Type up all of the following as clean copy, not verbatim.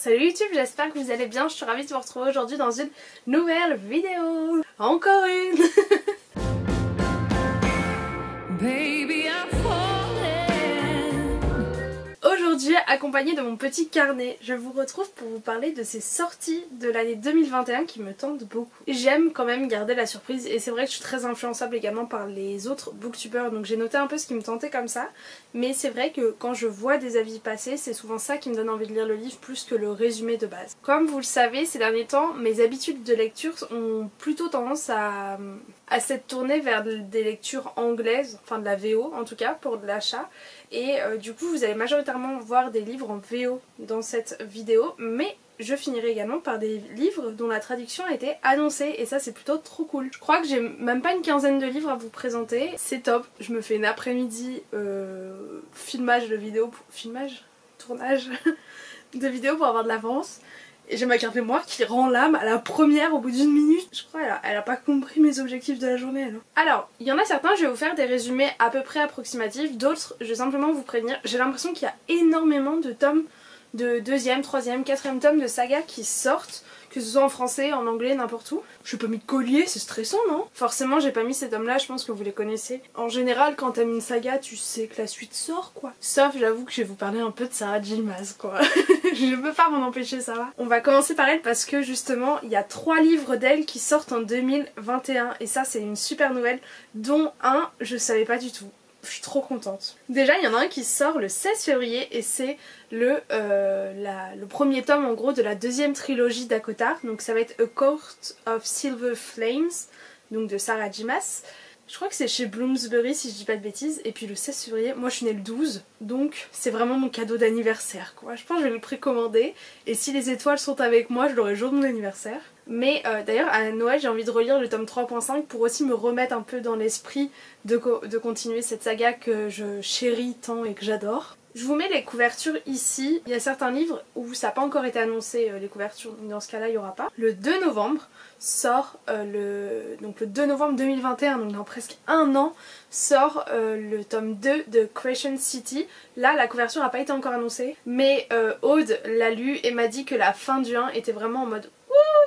Salut YouTube, j'espère que vous allez bien, je suis ravie de vous retrouver aujourd'hui dans une nouvelle vidéo. Encore une. Baby, I'm falling. Aujourd'hui, accompagnée de mon petit carnet, je vous retrouve pour vous parler de ces sorties de l'année 2021 qui me tentent beaucoup. J'aime quand même garder la surprise et c'est vrai que je suis très influençable également par les autres booktubers, donc j'ai noté un peu ce qui me tentait comme ça. Mais c'est vrai que quand je vois des avis passer, c'est souvent ça qui me donne envie de lire le livre plus que le résumé de base. Comme vous le savez, ces derniers temps, mes habitudes de lecture ont plutôt tendance à s'être tournée vers des lectures anglaises, enfin de la VO en tout cas pour de l'achat. Et du coup vous allez majoritairement voir des livres en VO dans cette vidéo, mais je finirai également par des livres dont la traduction a été annoncée et ça c'est plutôt trop cool. Je crois que j'ai même pas une quinzaine de livres à vous présenter, c'est top. Je me fais une après-midi filmage de vidéos, tournage de vidéos pour avoir de l'avance. Et j'ai ma carte mémoire qui rend l'âme à la première au bout d'une minute. Je crois elle a pas compris mes objectifs de la journée elle. Alors, il y en a certains, je vais vous faire des résumés à peu près approximatifs. D'autres, je vais simplement vous prévenir. J'ai l'impression qu'il y a énormément de tomes de deuxième, troisième, quatrième tome de saga qui sortent. Que ce soit en français, en anglais, n'importe où. Je suis pas mis de collier, c'est stressant, non? Forcément, j'ai pas mis ces tomes-là, je pense que vous les connaissez. En général, quand t'aimes une saga, tu sais que la suite sort, quoi. Sauf, j'avoue que je vais vous parler un peu de Sarah J. Maas, quoi. Je peux pas m'en empêcher, ça va. On va commencer par elle parce que, justement, il y a 3 livres d'elle qui sortent en 2021. Et ça, c'est une super nouvelle, dont un, je savais pas du tout. Je suis trop contente. Déjà, il y en a un qui sort le 16 février et c'est le premier tome en gros de la deuxième trilogie d'Akotar. Donc ça va être A Court of Silver Flames, donc de Sarah J. Maas. Je crois que c'est chez Bloomsbury si je dis pas de bêtises. Et puis le 16 février, moi je suis née le 12, donc c'est vraiment mon cadeau d'anniversaire quoi. Je pense que je vais le précommander et si les étoiles sont avec moi, je l'aurai le jour de mon anniversaire. Mais d'ailleurs à Noël j'ai envie de relire le tome 3.5 pour aussi me remettre un peu dans l'esprit de continuer cette saga que je chéris tant et que j'adore. Je vous mets les couvertures ici. Il y a certains livres où ça n'a pas encore été annoncé les couvertures, dans ce cas-là il n'y aura pas. Le 2 novembre sort le 2 novembre 2021, donc dans presque un an, sort le tome 2 de Crescent City. Là la couverture n'a pas été encore annoncée, mais Aude l'a lu et m'a dit que la fin du 1 était vraiment en mode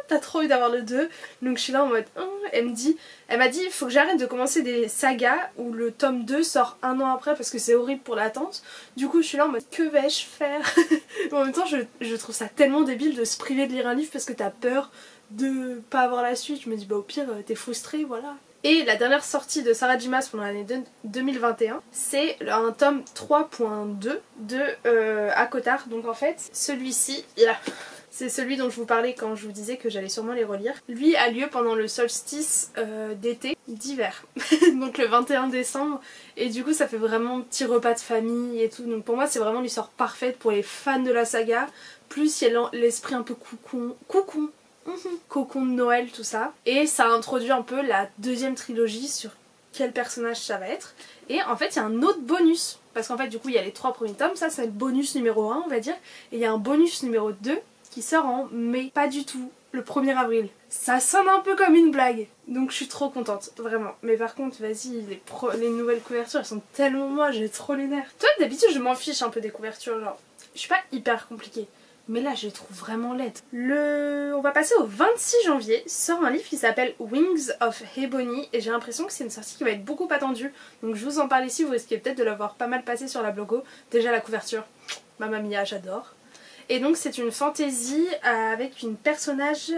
t'as trop envie d'avoir le 2, donc je suis là en mode elle m'a dit il faut que j'arrête de commencer des sagas où le tome 2 sort un an après parce que c'est horrible pour l'attente. Du coup je suis là en mode que vais-je faire. En même temps je trouve ça tellement débile de se priver de lire un livre parce que t'as peur de pas avoir la suite. Je me dis bah au pire t'es frustrée, voilà. Et la dernière sortie de Sarah J. Maas pendant l'année 2021, c'est un tome 3.2 de Akotar. Donc en fait celui-ci, c'est celui dont je vous parlais quand je vous disais que j'allais sûrement les relire. Lui a lieu pendant le solstice d'hiver, donc le 21 décembre. Et du coup ça fait vraiment petit repas de famille et tout. Donc pour moi c'est vraiment l'histoire parfaite pour les fans de la saga. Plus il y a l'esprit un peu cocon de Noël, tout ça. Et ça introduit un peu la deuxième trilogie sur quel personnage ça va être. Et en fait il y a un autre bonus. Parce qu'en fait du coup il y a les 3 premiers tomes, ça c'est le bonus numéro 1 on va dire. Et il y a un bonus numéro 2 qui sort en mai, pas du tout, le 1er avril. Ça sonne un peu comme une blague, donc je suis trop contente, vraiment. Mais par contre, vas-y, les nouvelles couvertures, elles sont tellement moches, j'ai trop les nerfs. Toi, d'habitude, je m'en fiche un peu des couvertures, genre, je suis pas hyper compliquée. Mais là, je les trouve vraiment laides. On va passer au 26 janvier, sort un livre qui s'appelle Wings of Ebony, et j'ai l'impression que c'est une sortie qui va être beaucoup attendue. Donc je vous en parle ici, vous risquez peut-être de l'avoir pas mal passé sur la blogo. Déjà la couverture, Mamma Mia, j'adore. Et donc c'est une fantasy avec une personnage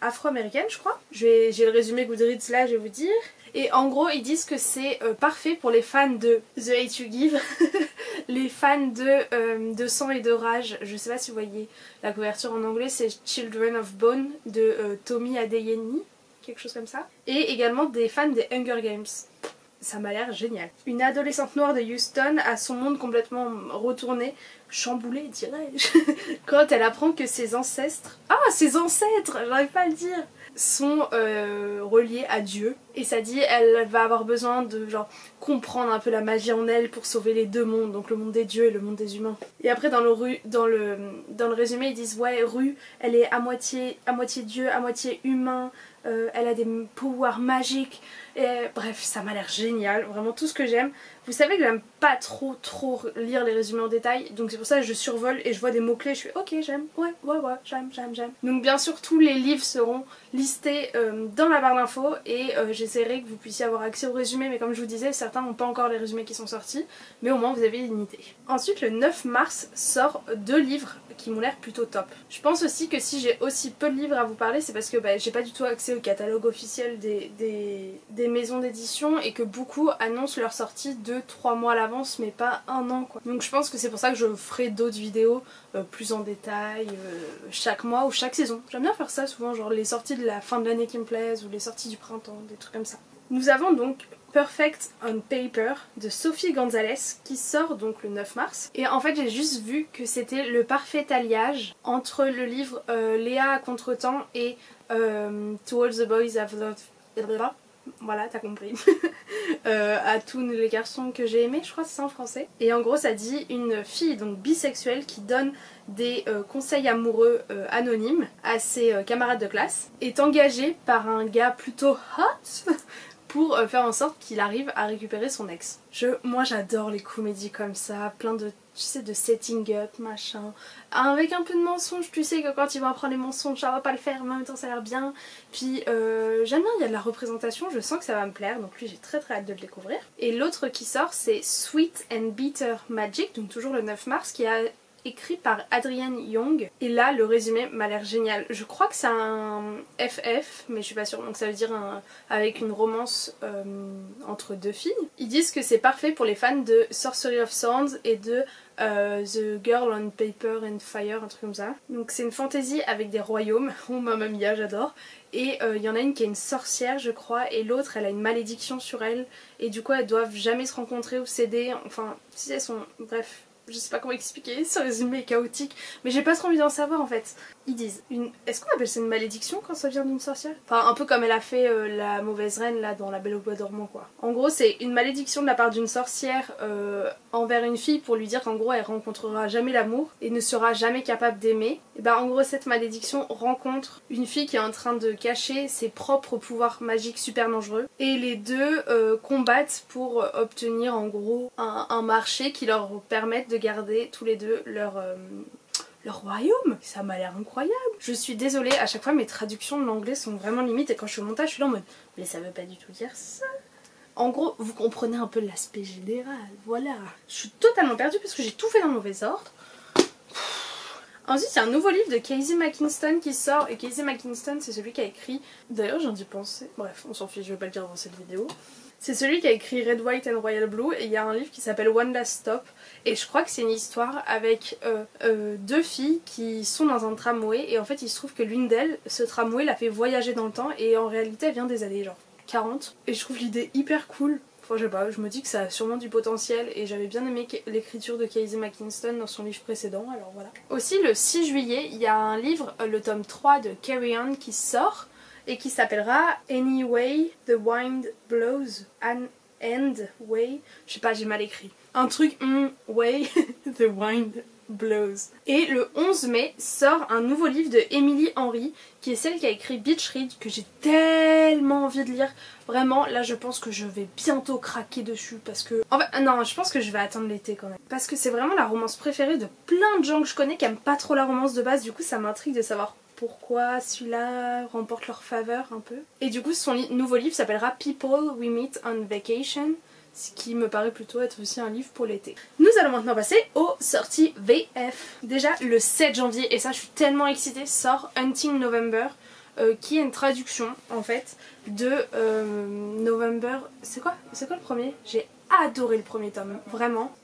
afro-américaine je crois. J'ai le résumé Goodreads là je vais vous dire. Et en gros ils disent que c'est parfait pour les fans de The Hate You Give, les fans de sang et de rage. Je sais pas si vous voyez la couverture en anglais, c'est Children of Bone de Tommy Adeyemi, quelque chose comme ça. Et également des fans des Hunger Games. Ça m'a l'air génial. Une adolescente noire de Houston a son monde complètement retourné, chamboulé dirais-je, quand elle apprend que ses ancêtres... Ah, ses ancêtres, j'arrive pas à le dire, sont reliés à Dieu. Et ça dit, elle va avoir besoin de genre comprendre un peu la magie en elle pour sauver les deux mondes, donc le monde des dieux et le monde des humains. Et après dans le résumé ils disent ouais, Rue, elle est à moitié dieu, à moitié humain, elle a des pouvoirs magiques. Et bref, ça m'a l'air génial. génial, vraiment tout ce que j'aime. Vous savez que j'aime pas trop lire les résumés en détail, donc c'est pour ça que je survole et je vois des mots clés, je fais ok j'aime, ouais, j'aime. Donc bien sûr tous les livres seront listés dans la barre d'infos et j'essaierai que vous puissiez avoir accès aux résumés, mais comme je vous disais, certains n'ont pas encore les résumés qui sont sortis, mais au moins vous avez une idée. Ensuite le 9 mars sort 2 livres qui m'ont l'air plutôt top. Je pense aussi que si j'ai aussi peu de livres à vous parler, c'est parce que j'ai pas du tout accès au catalogue officiel des maisons d'édition et que beaucoup annoncent leur sortie 2-3 mois à l'avance mais pas un an quoi. Donc je pense que c'est pour ça que je ferai d'autres vidéos plus en détail chaque mois ou chaque saison. J'aime bien faire ça souvent, genre les sorties de la fin de l'année qui me plaisent ou les sorties du printemps, des trucs comme ça. Nous avons donc Perfect on Paper de Sophie Gonzalez qui sort donc le 9 mars. Et en fait j'ai juste vu que c'était le parfait alliage entre le livre Léa à contretemps et To All the Boys I've Loved. Voilà, t'as compris. À tous les garçons que j'ai aimés, je crois que c'est ça en français. Et en gros ça dit une fille donc bisexuelle qui donne des conseils amoureux anonymes à ses camarades de classe, est engagée par un gars plutôt hot pour faire en sorte qu'il arrive à récupérer son ex. Moi j'adore les comédies comme ça, plein de, tu sais, de setting up, machin, avec un peu de mensonge, tu sais que quand ils vont apprendre les mensonges ça va pas le faire, mais en même temps ça a l'air bien. Puis j'aime bien, il y a de la représentation, je sens que ça va me plaire, donc lui j'ai très hâte de le découvrir. Et l'autre qui sort c'est Sweet and Bitter Magic, donc toujours le 9 mars, qui a écrit par Adrienne Young. Et là le résumé m'a l'air génial. Je crois que c'est un FF mais je suis pas sûre, donc ça veut dire avec une romance entre deux filles. Ils disent que c'est parfait pour les fans de Sorcery of Swords et de The Girl on Paper and Fire, un truc comme ça. Donc c'est une fantasy avec des royaumes. Oh mamma mia, j'adore. Et il y en a une qui est une sorcière je crois et l'autre elle a une malédiction sur elle et du coup elles doivent jamais se rencontrer ou s'aider, enfin si elles sont, bref, je sais pas comment expliquer, ce résumé est chaotique, mais j'ai pas trop envie d'en savoir en fait. Ils disent, est-ce qu'on appelle ça une malédiction quand ça vient d'une sorcière? Enfin un peu comme elle a fait la mauvaise reine là dans La Belle au Bois dormant quoi. En gros c'est une malédiction de la part d'une sorcière envers une fille pour lui dire qu'en gros elle rencontrera jamais l'amour et ne sera jamais capable d'aimer. Et en gros cette malédiction rencontre une fille qui est en train de cacher ses propres pouvoirs magiques super dangereux et les deux combattent pour obtenir en gros un marché qui leur permette de garder tous les deux leur royaume. Ça m'a l'air incroyable. Je suis désolée, à chaque fois mes traductions de l'anglais sont vraiment limites et quand je suis au montage je suis là en mode mais ça veut pas du tout dire ça. En gros vous comprenez un peu l'aspect général, voilà. Je suis totalement perdue parce que j'ai tout fait dans le mauvais ordre. Ensuite il y a un nouveau livre de Casey McKinston qui sort et Casey McKinston c'est celui qui a écrit, d'ailleurs j'en ai pensé, bref on s'en fiche, je vais pas le dire dans cette vidéo. C'est celui qui a écrit Red, White and Royal Blue et il y a un livre qui s'appelle One Last Stop et je crois que c'est une histoire avec deux filles qui sont dans un tramway et en fait il se trouve que l'une d'elles, ce tramway l'a fait voyager dans le temps et en réalité elle vient des années genre 40 et je trouve l'idée hyper cool. Enfin je sais pas, je me dis que ça a sûrement du potentiel et j'avais bien aimé l'écriture de Casey McKinston dans son livre précédent, alors voilà. Aussi le 6 juillet il y a un livre, le tome 3 de Carry On qui sort et qui s'appellera Anyway the Wind Blows, and Way, je sais pas j'ai mal écrit, un truc way the wind blows. Et le 11 mai sort un nouveau livre de Emily Henry qui est celle qui a écrit Beach Read que j'ai tellement envie de lire. Vraiment là je pense que je vais bientôt craquer dessus parce que... En fait non je pense que je vais attendre l'été quand même. Parce que c'est vraiment la romance préférée de plein de gens que je connais qui aiment pas trop la romance de base, du coup ça m'intrigue de savoir pourquoi celui-là remporte leur faveur un peu. Et du coup son nouveau livre s'appellera People We Meet on Vacation, ce qui me paraît plutôt être aussi un livre pour l'été. Nous allons maintenant passer aux sorties VF. Déjà le 7 janvier, et ça je suis tellement excitée, sort Hunting November, qui est une traduction en fait de November... C'est quoi le premier? J'ai adoré le premier tome, vraiment.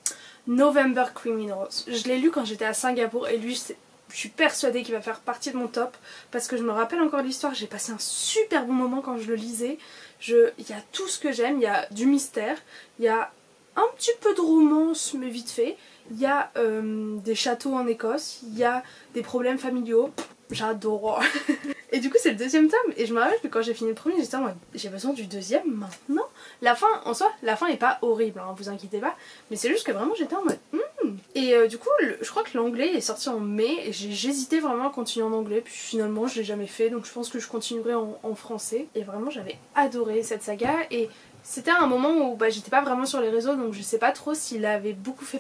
November Criminals. Je l'ai lu quand j'étais à Singapour et lui je suis persuadée qu'il va faire partie de mon top parce que je me rappelle encore l'histoire, j'ai passé un super bon moment quand je le lisais. Il y a tout ce que j'aime, il y a du mystère, il y a un petit peu de romance mais vite fait, il y a des châteaux en Écosse, il y a des problèmes familiaux, j'adore. Et du coup c'est le deuxième tome et je me rappelle que quand j'ai fini le premier j'étais en mode j'ai besoin du deuxième maintenant. La fin en soi, la fin est pas horrible hein, vous inquiétez pas, mais c'est juste que vraiment j'étais en mode Et du coup je crois que l'anglais est sorti en mai et j'hésitais vraiment à continuer en anglais puis finalement je l'ai jamais fait donc je pense que je continuerai en français. Et vraiment j'avais adoré cette saga et C'était un moment où j'étais pas vraiment sur les réseaux, donc je sais pas trop s'il avait beaucoup fait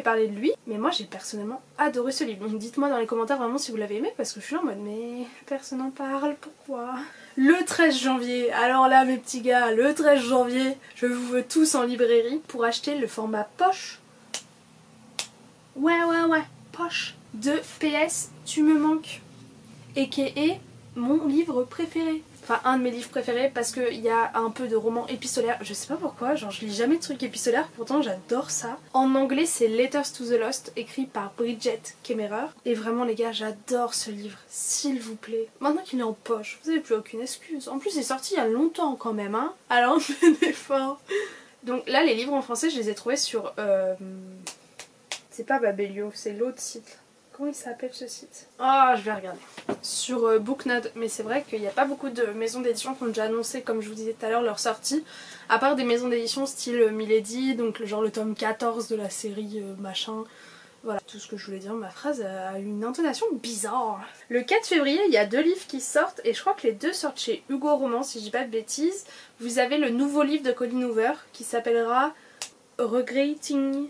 parler de lui, mais moi j'ai personnellement adoré ce livre. Donc dites-moi dans les commentaires vraiment si vous l'avez aimé, parce que je suis en mode mais personne n'en parle, pourquoi? Le 13 janvier, alors là mes petits gars, le 13 janvier, je vous veux tous en librairie pour acheter le format poche. Ouais, poche de PS Tu me manques, et qui est mon livre préféré. Enfin un de mes livres préférés parce qu'il y a un peu de roman épistolaire. Je sais pas pourquoi, genre je lis jamais de trucs épistolaires, pourtant j'adore ça. En anglais c'est Letters to the Lost, écrit par Bridget Kemmerer. Et vraiment les gars, j'adore ce livre, s'il vous plaît. Maintenant qu'il est en poche, vous avez plus aucune excuse. En plus il est sorti il y a longtemps quand même, hein. Alors on fait des efforts. Donc là les livres en français je les ai trouvés sur... C'est pas Babelio, c'est l'autre site. Comment il s'appelle ce site? Ah, je vais regarder. Sur Booknode, mais c'est vrai qu'il n'y a pas beaucoup de maisons d'édition qui ont déjà annoncé, comme je vous disais tout à l'heure, leur sortie. À part des maisons d'édition style Milady, donc genre le tome 14 de la série machin. Voilà, tout ce que je voulais dire. Ma phrase a une intonation bizarre. Le 4 février, il y a 2 livres qui sortent, et je crois que les 2 sortent chez Hugo Roman, si je dis pas de bêtises. Vous avez le nouveau livre de Colleen Hoover, qui s'appellera Regretting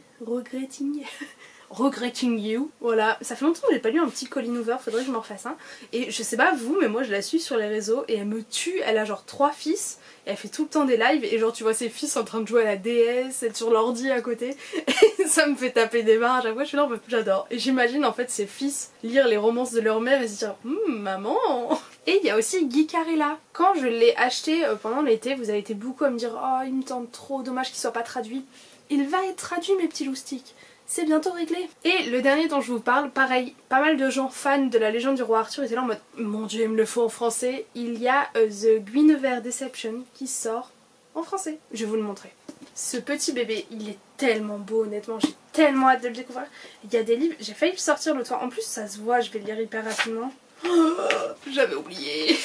You. Voilà, ça fait longtemps que j'ai pas lu un petit Colleen Hoover, faudrait que je m'en refasse un. Et je sais pas vous, mais moi je la suis sur les réseaux et elle me tue. Elle a genre 3 fils et elle fait tout le temps des lives et genre tu vois ses fils en train de jouer à la DS, être sur l'ordi à côté et ça me fait taper des barres à chaque fois. Je suis là, j'adore. Et j'imagine en fait ses fils lire les romances de leur mère et se dire maman. Et il y a aussi Guy Carella. Quand je l'ai acheté pendant l'été, vous avez été beaucoup à me dire oh il me tente trop, dommage qu'il soit pas traduit. Il va être traduit mes petits loustiques. C'est bientôt réglé. Et le dernier dont je vous parle, pareil, pas mal de gens fans de la légende du roi Arthur étaient là en mode mon dieu il me le faut en français. Il y a The Guinevere Deception qui sort en français. Je vais vous le montrer. Ce petit bébé, il est tellement beau honnêtement, j'ai tellement hâte de le découvrir. Il y a des livres, j'ai failli le sortir l'autre fois, en plus ça se voit, je vais le lire hyper rapidement. Oh, j'avais oublié.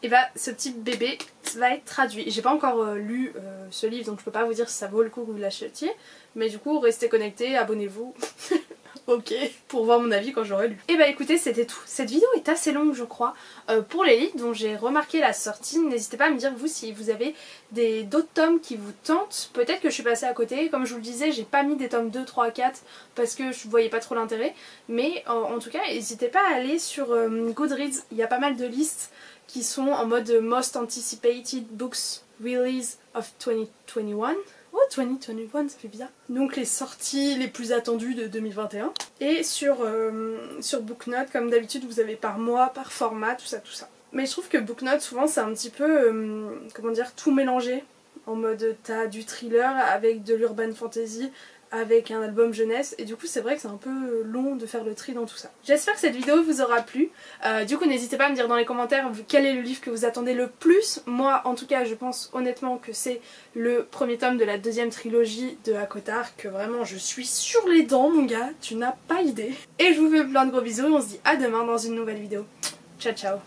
Et bah ce petit bébé va être traduit. J'ai pas encore lu ce livre donc je peux pas vous dire si ça vaut le coup que vous l'achetiez. Mais du coup restez connectés, abonnez-vous. Ok, pour voir mon avis quand j'aurai lu. Et bah écoutez, c'était tout. Cette vidéo est assez longue je crois. Pour les livres dont j'ai remarqué la sortie, n'hésitez pas à me dire vous si vous avez d'autres tomes qui vous tentent. Peut-être que je suis passée à côté. Comme je vous le disais, j'ai pas mis des tomes 2, 3, 4 parce que je voyais pas trop l'intérêt. Mais en tout cas, n'hésitez pas à aller sur Goodreads. Il y a pas mal de listes qui sont en mode Most Anticipated Books Release of 2021. Oh 2021, ça fait bizarre. Donc les sorties les plus attendues de 2021. Et sur Booknote, comme d'habitude, vous avez par mois, par format, tout ça. Mais je trouve que Booknote, souvent, c'est un petit peu, comment dire, tout mélangé. En mode, t'as du thriller avec de l'urban fantasy, avec un album jeunesse, et du coup c'est vrai que c'est un peu long de faire le tri dans tout ça. J'espère que cette vidéo vous aura plu. Du coup n'hésitez pas à me dire dans les commentaires quel est le livre que vous attendez le plus. Moi en tout cas je pense honnêtement que c'est le premier tome de la deuxième trilogie de ACOTAR, que vraiment je suis sur les dents mon gars, tu n'as pas idée. Et je vous fais plein de gros bisous et on se dit à demain dans une nouvelle vidéo. Ciao ciao.